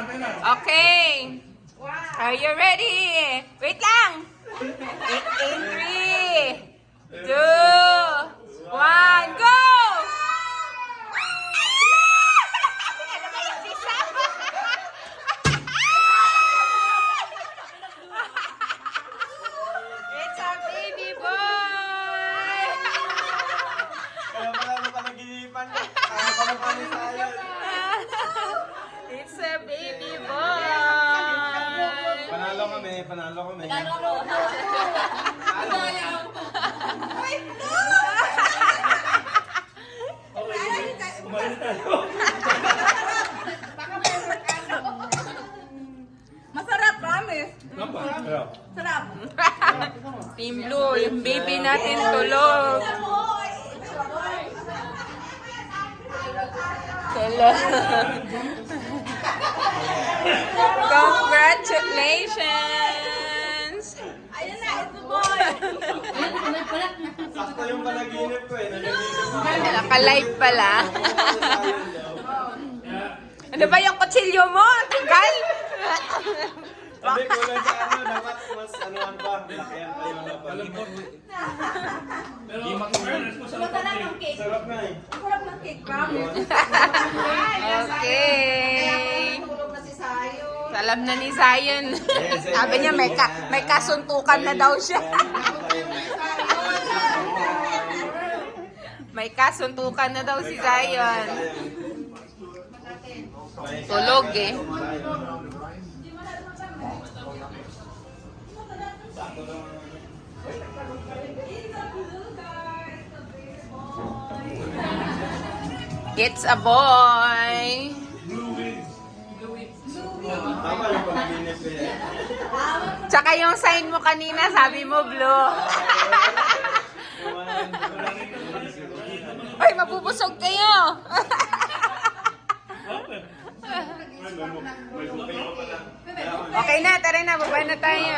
Okay. Are you ready? Wait lang. In 3, 2, 1, go! It's our baby boy! Kaya pala mo panaginipan ko. Kaya pala panisayan. It's a baby boy! Panalo kami, panalo kami. Masarap, promise. Sarap. Team Blue, yung baby natin tulog. Tulog. Congratulations! Ayun na, ito boy. Sakto yung panaginip ko eh. Nanaginip ko. Naka-live pala. Ano ba yung kutsilyo mo? Tigal? Sabi ko lang sa ano, dapat mas anuan pa. Lakihan pa yung napalipot. Masarap ng cake. Sarap na eh. Masarap ng cake, promise. Okay. Tulog na si Sayo. Salam na ni Zion. Sabi niya may kasuntukan na daw siya. May kasuntukan na daw si Zion. Tulog eh. It's a boy. Tama yung panaginip ko eh. Tsaka yung sign mo kanina, sabi mo blue. Ay, mabubusog kayo. Okay na, tara na, baba na tayo.